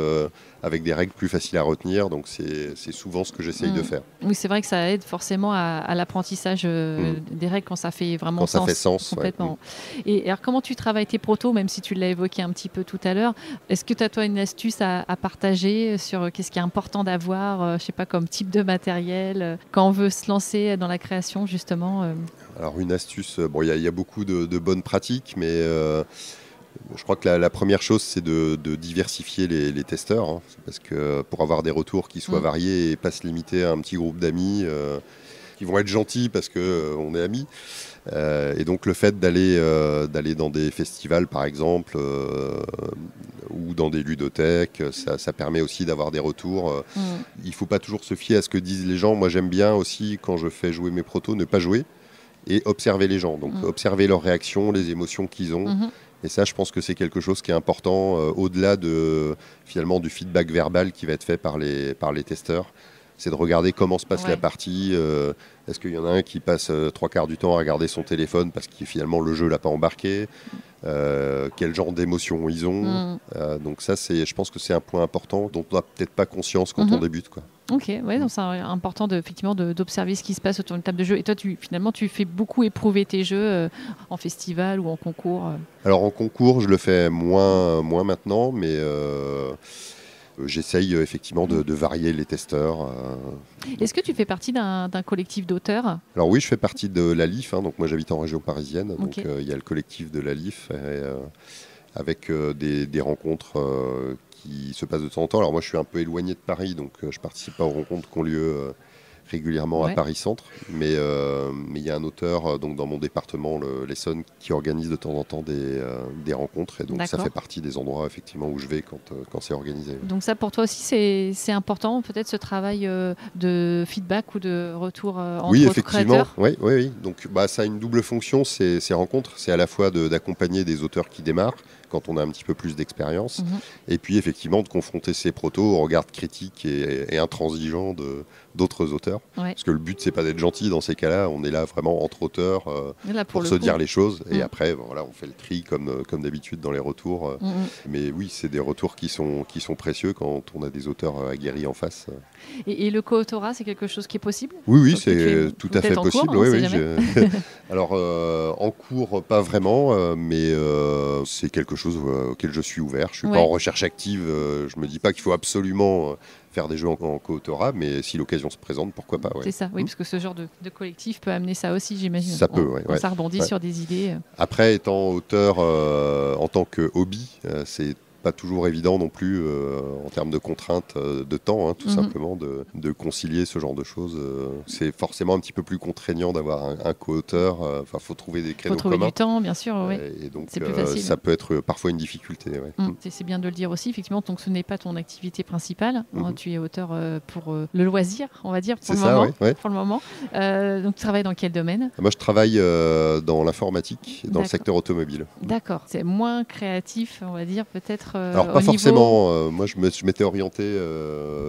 avec des règles plus faciles à retenir, donc c'est souvent ce que j'essaye de faire. Oui, c'est vrai que ça aide forcément à l'apprentissage des règles quand ça fait vraiment sens. Quand ça fait sens, complètement. Ouais. Et alors, comment tu travailles tes protos, même si tu l'as évoqué un petit peu tout à l'heure? Est-ce que tu as, toi, une astuce à partager sur qu'est-ce qui est important d'avoir, je sais pas, comme type de matériel, quand on veut se lancer dans la création, justement Alors, une astuce, il y a beaucoup de bonnes pratiques, mais... je crois que la première chose, c'est de diversifier les testeurs, hein, parce que pour avoir des retours qui soient variés et pas se limiter à un petit groupe d'amis qui vont être gentils parce qu'on est amis. Et donc le fait d'aller dans des festivals, par exemple, ou dans des ludothèques, ça permet aussi d'avoir des retours. Il ne faut pas toujours se fier à ce que disent les gens. Moi, j'aime bien aussi, quand je fais jouer mes protos, ne pas jouer et observer les gens. Donc observer leurs réactions, les émotions qu'ils ont. Et ça, je pense que c'est quelque chose qui est important au-delà finalement du feedback verbal qui va être fait par les testeurs. C'est de regarder comment se passe la partie. Est-ce qu'il y en a un qui passe 3/4 du temps à regarder son téléphone parce que finalement le jeu l'a pas embarqué? Quel genre d'émotions ils ont? Donc ça, je pense que c'est un point important dont on n'a peut-être pas conscience quand on débute, quoi. Ok, ouais, donc c'est important d'observer ce qui se passe autour d'une table de jeu. Et toi, finalement, tu fais beaucoup éprouver tes jeux en festival ou en concours Alors en concours, je le fais moins maintenant, mais j'essaye effectivement de varier les testeurs. Est-ce que tu fais partie d'un collectif d'auteurs? Alors oui, je fais partie de la LIF, donc moi j'habite en région parisienne, donc il y a le collectif de la LIF avec des rencontres qui se passent de temps en temps. Alors moi je suis un peu éloigné de Paris, donc je ne participe pas aux rencontres qui ont lieu régulièrement à Paris Centre, mais il y a un auteur donc dans mon département, l'Essonne, qui organise de temps en temps des rencontres, et donc ça fait partie des endroits effectivement où je vais quand c'est organisé. Donc ça pour toi aussi c'est important, peut-être ce travail de feedback ou de retour entre autres créateurs? Oui. Donc ça a une double fonction, ces rencontres. C'est à la fois d'accompagner des auteurs qui démarrent quand on a un petit peu plus d'expérience, et puis effectivement de confronter ces protos au regard critique et intransigeant d'autres auteurs. Parce que le but, c'est pas d'être gentil dans ces cas-là, on est là vraiment entre auteurs pour se dire les choses, et après on fait le tri comme d'habitude dans les retours. Mais oui, c'est des retours qui sont précieux quand on a des auteurs aguerris en face. Et le co-autorat, c'est quelque chose qui est possible? Oui, c'est tout à fait possible. Alors en cours, pas vraiment, mais c'est quelque chose auquel je suis ouvert. Je suis pas en recherche active, je me dis pas qu'il faut absolument faire des jeux en co-autorat, mais si l'occasion se présente, pourquoi pas. C'est ça, oui, parce que ce genre de collectif peut amener ça aussi, j'imagine. Ça peut, ça rebondit sur des idées. Après, étant auteur en tant que hobby, c'est pas toujours évident non plus en termes de contraintes de temps, tout simplement, de concilier ce genre de choses. C'est forcément un petit peu plus contraignant d'avoir un co-auteur. Faut trouver des créneaux communs. Faut trouver du temps, bien sûr. Oui. Et donc, c'est plus facile. ça peut être parfois une difficulté. Ouais. C'est bien de le dire aussi, effectivement. Donc, ce n'est pas ton activité principale. Tu es auteur pour le loisir, on va dire, pour le moment. Donc, tu travailles dans quel domaine ? Moi, je travaille dans l'informatique, dans le secteur automobile. D'accord. C'est moins créatif, on va dire, peut-être. Alors, pas forcément. Moi, je m'étais orienté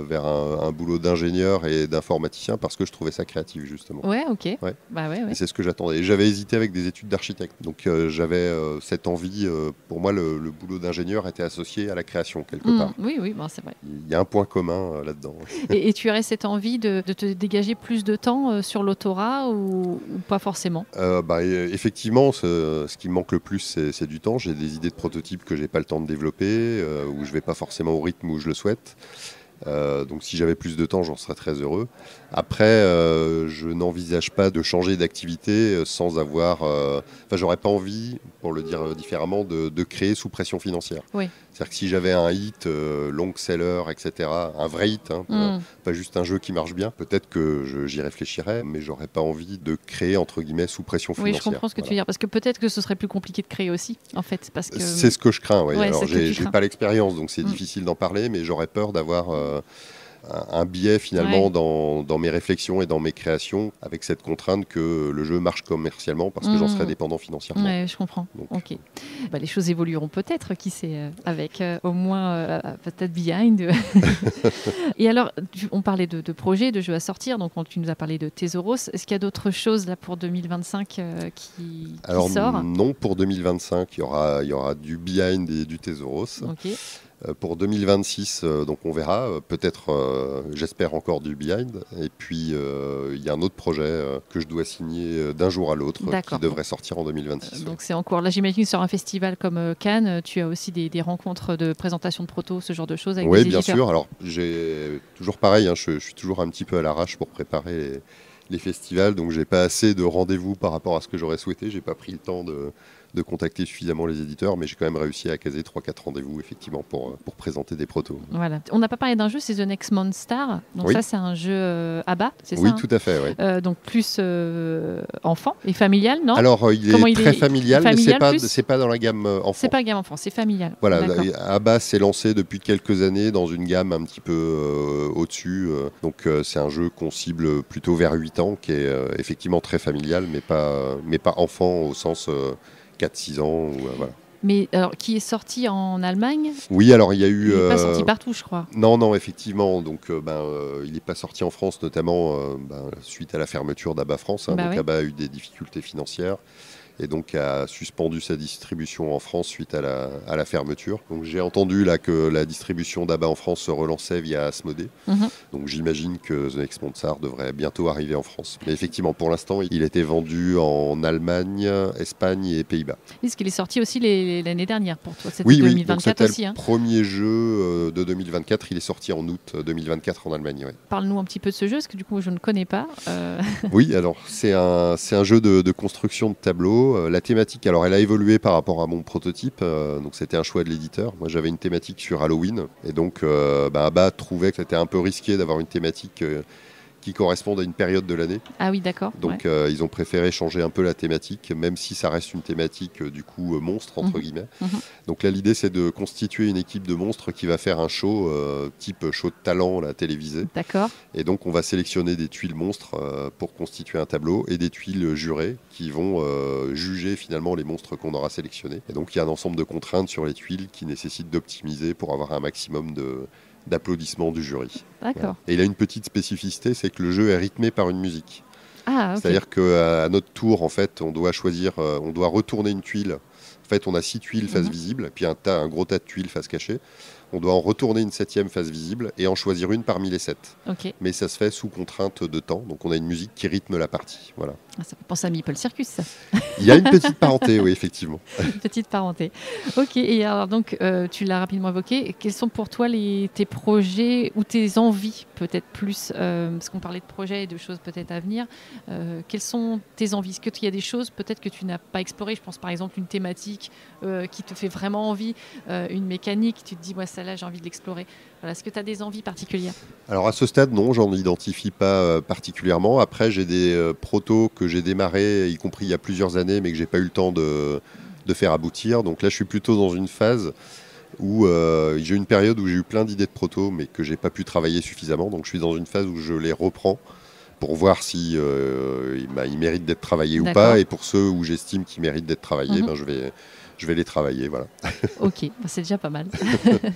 vers un boulot d'ingénieur et d'informaticien parce que je trouvais ça créatif, justement. Ouais, ok. Ouais. Ouais. Et c'est ce que j'attendais. Et j'avais hésité avec des études d'architecte. Donc, j'avais cette envie. Pour moi, le boulot d'ingénieur était associé à la création, quelque part. Oui, c'est vrai. Il y a un point commun là-dedans. Et tu aurais cette envie de te dégager plus de temps sur l'autorat ou pas forcément ? Effectivement, ce qui me manque le plus, c'est du temps. J'ai des idées de prototypes que j'ai pas le temps de développer, où je vais pas forcément au rythme où je le souhaite. Donc si j'avais plus de temps, j'en serais très heureux. Après, je n'envisage pas de changer d'activité sans avoir... j'aurais pas envie, pour le dire différemment, de créer sous pression financière. Oui. C'est-à-dire que si j'avais un hit, long seller, etc., un vrai hit, pas juste un jeu qui marche bien, peut-être que j'y réfléchirais, mais j'aurais pas envie de créer, entre guillemets, sous pression financière. Oui, je comprends ce que tu veux dire, parce que peut-être que ce serait plus compliqué de créer aussi, en fait. Parce que... C'est ce que je crains, oui. Ouais, alors, j'ai pas l'expérience, donc c'est difficile d'en parler, mais j'aurais peur d'avoir... un biais finalement dans mes réflexions et dans mes créations avec cette contrainte que le jeu marche commercialement parce que j'en serais dépendant financièrement. Oui, je comprends. Donc, ok. Les choses évolueront peut-être, qui sait, avec au moins peut-être Behind. Et alors, on parlait de projets, de jeux à sortir, donc tu nous as parlé de Tesoros. Est-ce qu'il y a d'autres choses là pour 2025 qui sort ? Non, pour 2025, il y aura du Behind et du Tesoros. Ok. Pour 2026, donc on verra, peut-être, j'espère encore du Behind. Et puis, il y a un autre projet que je dois signer d'un jour à l'autre qui devrait sortir en 2026. Donc c'est en cours. Là, j'imagine que sur un festival comme Cannes, tu as aussi des rencontres de présentation de proto, ce genre de choses avec des éditeurs. Oui, bien sûr. Alors, j'ai toujours pareil, je suis toujours un petit peu à l'arrache pour préparer les festivals. Donc, j'ai pas assez de rendez-vous par rapport à ce que j'aurais souhaité. J'ai pas pris le temps de contacter suffisamment les éditeurs, mais j'ai quand même réussi à caser 3-4 rendez-vous effectivement pour présenter des protos. Voilà. On n'a pas parlé d'un jeu, c'est The Next Monster. Donc ça, c'est un jeu ABBA, c'est ça ? Oui, tout à fait. Oui. Donc plus enfant et familial, non ? Alors, il est très familial, mais c'est pas dans la gamme enfant. C'est pas la gamme enfant, c'est familial. Voilà, ABBA s'est lancé depuis quelques années dans une gamme un petit peu au-dessus. Donc c'est un jeu qu'on cible plutôt vers 8 ans, qui est effectivement très familial, mais pas enfant au sens 4-6 ans. Voilà. Mais alors, qui est sorti en Allemagne ? Oui, alors il y a eu... Il n'est pas sorti partout, je crois. Non, effectivement. Donc, il n'est pas sorti en France, notamment suite à la fermeture d'ABBA France. Donc, ABBA a eu des difficultés financières et donc a suspendu sa distribution en France suite à la fermeture. Donc, j'ai entendu là que la distribution d'ABBA en France se relançait via Asmodée. Donc, j'imagine que The Next Monster devrait bientôt arriver en France. Mais effectivement, pour l'instant, il a été vendu en Allemagne, Espagne et Pays-Bas. Est-ce qu'il est sorti aussi l'année dernière pour toi ? C'était 2024 donc aussi. Le premier jeu de 2024, il est sorti en août 2024 en Allemagne. Ouais. Parle-nous un petit peu de ce jeu, parce que du coup, je ne connais pas. Oui, alors c'est un jeu de construction de tableaux. La thématique, alors elle a évolué par rapport à mon prototype, donc c'était un choix de l'éditeur. Moi j'avais une thématique sur Halloween, et donc ABBA trouvait que c'était un peu risqué d'avoir une thématique qui corresponde à une période de l'année. Ah oui, d'accord. Donc ils ont préféré changer un peu la thématique, même si ça reste une thématique du coup monstre entre guillemets. Donc là l'idée c'est de constituer une équipe de monstres qui va faire un show type show de talent télévisé. D'accord. Et donc on va sélectionner des tuiles monstres pour constituer un tableau et des tuiles jurées qui vont juger finalement les monstres qu'on aura sélectionnés. Et donc il y a un ensemble de contraintes sur les tuiles qui nécessitent d'optimiser pour avoir un maximum d'applaudissements du jury. D'accord. Voilà. Et il a une petite spécificité, c'est que le jeu est rythmé par une musique. Ah, okay. C'est-à-dire qu'à notre tour, en fait, on doit retourner une tuile. En fait, on a 6 tuiles face visible, puis un gros tas de tuiles face cachée. On doit en retourner une 7e face visible et en choisir une parmi les 7. Ok. Mais ça se fait sous contrainte de temps. Donc on a une musique qui rythme la partie. Voilà. Ça fait penser à Meeple Circus, ça. Il y a une petite parenté, oui, effectivement. Une petite parenté. Ok, et alors donc, tu l'as rapidement évoqué. Quels sont pour toi tes projets ou tes envies, peut-être plus, parce qu'on parlait de projets et de choses peut-être à venir. Quelles sont tes envies? Est-ce qu'il y a des choses peut-être que tu n'as pas explorées? Je pense par exemple une thématique qui te fait vraiment envie, une mécanique, tu te dis, moi, celle-là, j'ai envie de l'explorer. Voilà. Est-ce que tu as des envies particulières? Alors à ce stade, non, j'en identifie pas particulièrement. Après, j'ai des protos que j'ai démarrés, y compris il y a plusieurs années, mais que j'ai pas eu le temps de faire aboutir. Donc là, je suis plutôt dans une phase où j'ai eu une période où j'ai eu plein d'idées de protos, mais que j'ai pas pu travailler suffisamment. Donc je suis dans une phase où je les reprends pour voir si ils méritent d'être travaillés ou pas. Et pour ceux où j'estime qu'ils méritent d'être travaillés, je vais les travailler. Voilà. Ok, c'est déjà pas mal.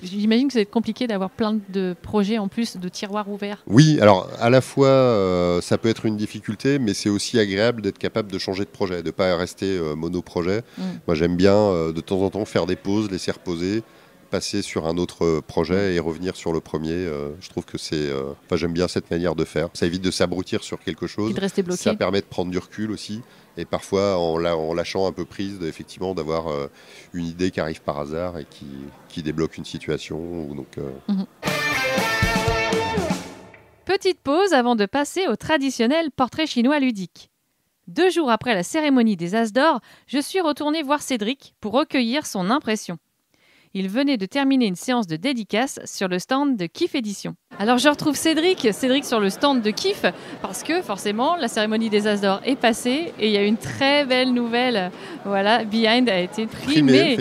J'imagine que ça va être compliqué d'avoir plein de projets en plus, de tiroirs ouverts. Oui, alors à la fois ça peut être une difficulté, mais c'est aussi agréable d'être capable de changer de projet, de ne pas rester monoprojet. Moi j'aime bien de temps en temps faire des pauses, laisser reposer, passer sur un autre projet et revenir sur le premier. Je trouve que j'aime bien cette manière de faire. Ça évite de s'abrutir sur quelque chose. Et de rester bloqué. Ça permet de prendre du recul aussi. Et parfois, en lâchant un peu prise, effectivement, d'avoir une idée qui arrive par hasard et qui débloque une situation. Petite pause avant de passer au traditionnel portrait chinois ludique. 2 jours après la cérémonie des As d'or, je suis retournée voir Cédric pour recueillir son impression. Il venait de terminer une séance de dédicace sur le stand de Kif Édition. Alors je retrouve Cédric sur le stand de Kif, parce que forcément la cérémonie des As d'or est passée et il y a une très belle nouvelle. Voilà, Behind a été primé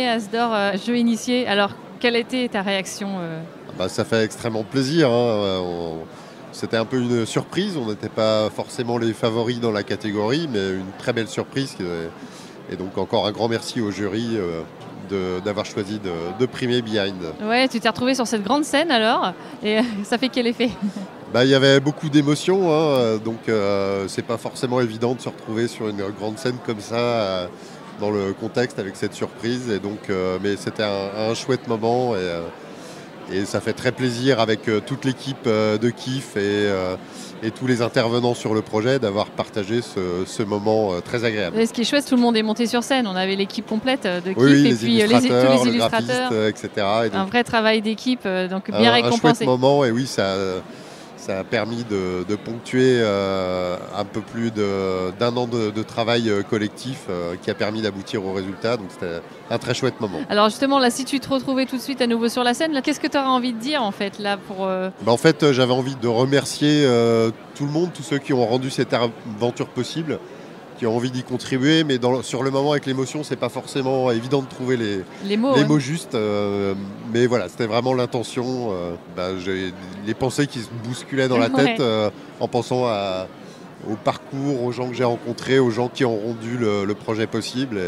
As d'or jeu initié. Alors quelle était ta réaction Ça fait extrêmement plaisir. C'était un peu une surprise. On n'était pas forcément les favoris dans la catégorie, mais une très belle surprise. Et donc encore un grand merci au jury d'avoir choisi de primer Behind. Ouais, tu t'es retrouvé sur cette grande scène alors, et ça fait quel effet? Il y avait beaucoup d'émotions, donc c'est pas forcément évident de se retrouver sur une grande scène comme ça, dans le contexte avec cette surprise. Et donc, mais c'était un chouette moment et ça fait très plaisir avec toute l'équipe de Kif et tous les intervenants sur le projet d'avoir partagé ce moment très agréable. Et ce qui est chouette, tout le monde est monté sur scène. On avait l'équipe complète de Kif tous les illustrateurs, illustrateurs, le graphiste, etc. Et donc, un vrai travail d'équipe, donc bien récompensé. Un chouette moment, et oui, ça a permis de ponctuer un peu plus d'un an de travail collectif qui a permis d'aboutir au résultat. Donc c'était un très chouette moment. Alors justement, là, si tu te retrouvais tout de suite à nouveau sur la scène, qu'est-ce que tu aurais envie de dire en fait là pour En fait, j'avais envie de remercier tout le monde, tous ceux qui ont rendu cette aventure possible, qui ont envie d'y contribuer, mais sur le moment avec l'émotion, c'est pas forcément évident de trouver les mots justes. Mais voilà, c'était vraiment l'intention. J'ai les pensées qui se bousculaient dans la tête en pensant au parcours, aux gens que j'ai rencontrés, aux gens qui ont rendu le projet possible.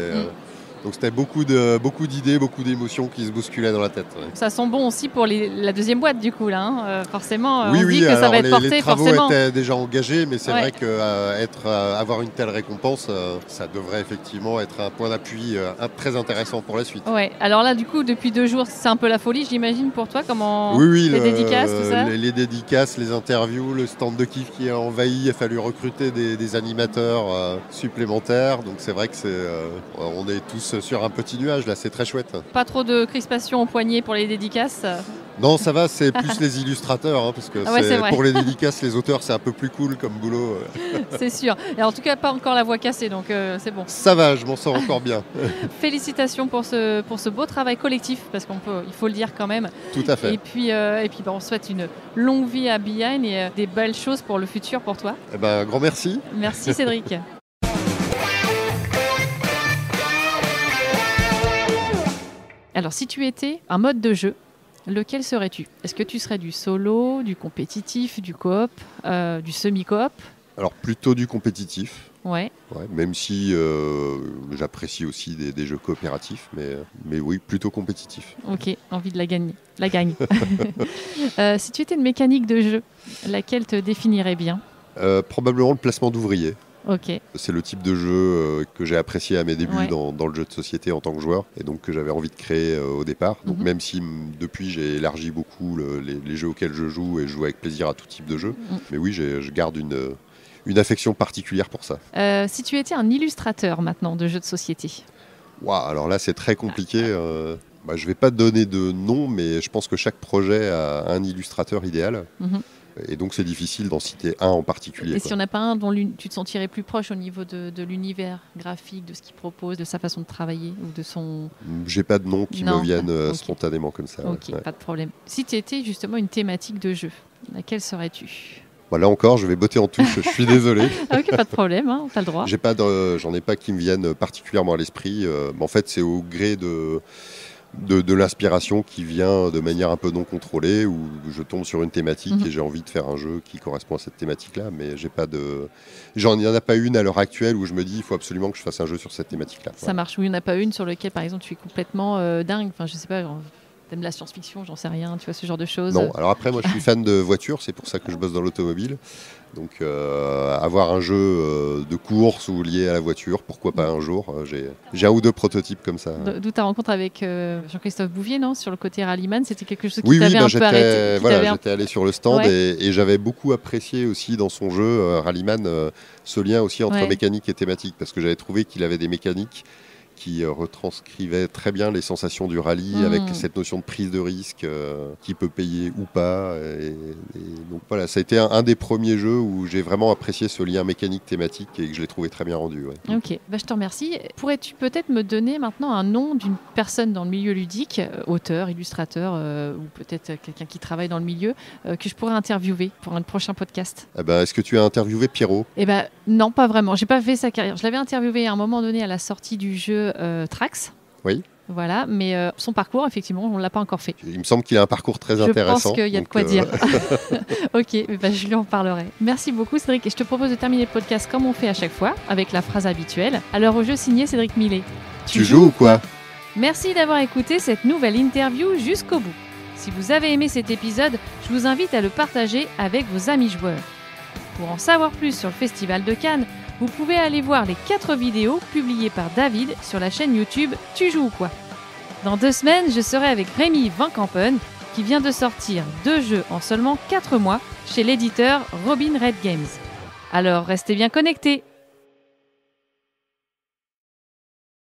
Donc c'était beaucoup d'idées, beaucoup d'émotions qui se bousculaient dans la tête. Ouais. Ça sent bon aussi pour la deuxième boîte du coup là. Forcément, oui, on dit que ça va être porté. Les travaux forcément étaient déjà engagés, mais c'est vrai qu'avoir une telle récompense, ça devrait effectivement être un point d'appui très intéressant pour la suite. Ouais. Alors là, du coup, depuis 2 jours, c'est un peu la folie, j'imagine, pour toi. Comment les dédicaces, tout ça. Les dédicaces, les interviews, le stand de Kif qui est envahi, il a fallu recruter des animateurs supplémentaires. Donc c'est vrai que on est tous sur un petit nuage là, c'est très chouette. Pas trop de crispation au poignet pour les dédicaces? Non, ça va, c'est plus les illustrateurs, parce que pour les dédicaces, les auteurs, c'est un peu plus cool comme boulot. C'est sûr. Et en tout cas, pas encore la voix cassée, donc c'est bon. Ça va, je m'en sors encore bien. Félicitations pour ce beau travail collectif, parce il faut le dire quand même. Tout à fait. Et puis on souhaite une longue vie à Behind et des belles choses pour le futur pour toi. Un grand merci. Merci Cédric. Alors, si tu étais un mode de jeu, lequel serais-tu? Est-ce que tu serais du solo, du compétitif, du coop, du semi-coop? Alors, plutôt du compétitif. Ouais, même si j'apprécie aussi des jeux coopératifs, mais oui, plutôt compétitif. Ok, envie de la gagne. Si tu étais une mécanique de jeu, laquelle te définirait bien? Probablement le placement d'ouvriers. Ok. C'est le type de jeu que j'ai apprécié à mes débuts Ouais. dans le jeu de société en tant que joueur et donc que j'avais envie de créer au départ. Donc Mhm. même si depuis j'ai élargi beaucoup les jeux auxquels je joue et je joue avec plaisir à tout type de jeu. Mais oui, je garde une affection particulière pour ça. Si tu étais un illustrateur maintenant de jeux de société. Waouh, alors là c'est très compliqué. Je ne vais pas te donner de nom, mais je pense que chaque projet a un illustrateur idéal. Mhm. Et donc c'est difficile d'en citer un en particulier. Et s'il n'y en a pas un dont tu te sentirais plus proche au niveau de l'univers graphique, de ce qu'il propose, de sa façon de travailler ou de son... J'ai pas de nom qui Non. me viennent Ok. spontanément comme ça. Ok, Ouais. pas de problème. Si tu étais justement une thématique de jeu, laquelle serais-tu? Là encore, je vais botter en touche, je suis désolé. Ah ok, pas de problème, hein, t'as le droit. J'en ai pas qui me viennent particulièrement à l'esprit. Mais en fait, c'est au gré de l'inspiration qui vient de manière un peu non contrôlée, où je tombe sur une thématique et j'ai envie de faire un jeu qui correspond à cette thématique-là, mais j'ai pas de... il n'y en a pas une à l'heure actuelle où je me dis il faut absolument que je fasse un jeu sur cette thématique-là. Ça marche. Ou il n'y en a pas une sur laquelle, par exemple, tu es complètement dingue. Enfin, je sais pas, genre, t'aimes la science-fiction, j'en sais rien, tu vois, ce genre de choses. Non, alors après, moi je suis fan de voitures, c'est pour ça que je bosse dans l'automobile. Donc avoir un jeu de course ou lié à la voiture, pourquoi pas un jour. J'ai un ou deux prototypes comme ça. D'où ta rencontre avec Jean-Christophe Bouvier, non? Sur le côté rallyman, c'était quelque chose qui Oui, t'avait un peu j'étais arrêté. j'étais allé sur le stand Ouais. et j'avais beaucoup apprécié aussi dans son jeu, Rallyman, ce lien aussi entre Ouais. mécanique et thématique, parce que j'avais trouvé qu'il avait des mécaniques qui retranscrivait très bien les sensations du rallye avec cette notion de prise de risque qui peut payer ou pas. Et donc voilà, ça a été un des premiers jeux où j'ai vraiment apprécié ce lien mécanique-thématique et que je l'ai trouvé très bien rendu. Ouais. Ok, je te remercie. Pourrais-tu peut-être me donner maintenant un nom d'une personne dans le milieu ludique, auteur, illustrateur ou peut-être quelqu'un qui travaille dans le milieu, que je pourrais interviewer pour un prochain podcast? Est-ce que tu as interviewé Pierrot ? Non, pas vraiment. J'ai pas fait sa carrière. Je l'avais interviewé à un moment donné à la sortie du jeu Trax. Oui. Voilà, mais son parcours, effectivement, on ne l'a pas encore fait. Il me semble qu'il a un parcours très Je intéressant. pense qu'il y a de quoi dire. Ok, je lui en parlerai. Merci beaucoup Cédric et je te propose de terminer le podcast comme on fait à chaque fois, avec la phrase habituelle. Alors au jeu signé Cédric Millet. Tu joues ou quoi ? Merci d'avoir écouté cette nouvelle interview jusqu'au bout. Si vous avez aimé cet épisode, je vous invite à le partager avec vos amis joueurs. Pour en savoir plus sur le Festival de Cannes, vous pouvez aller voir les 4 vidéos publiées par David sur la chaîne YouTube Tu joues ou quoi. Dans 2 semaines, je serai avec Rémi Van Kampen qui vient de sortir 2 jeux en seulement 4 mois chez l'éditeur Robin Red Games. Alors restez bien connectés.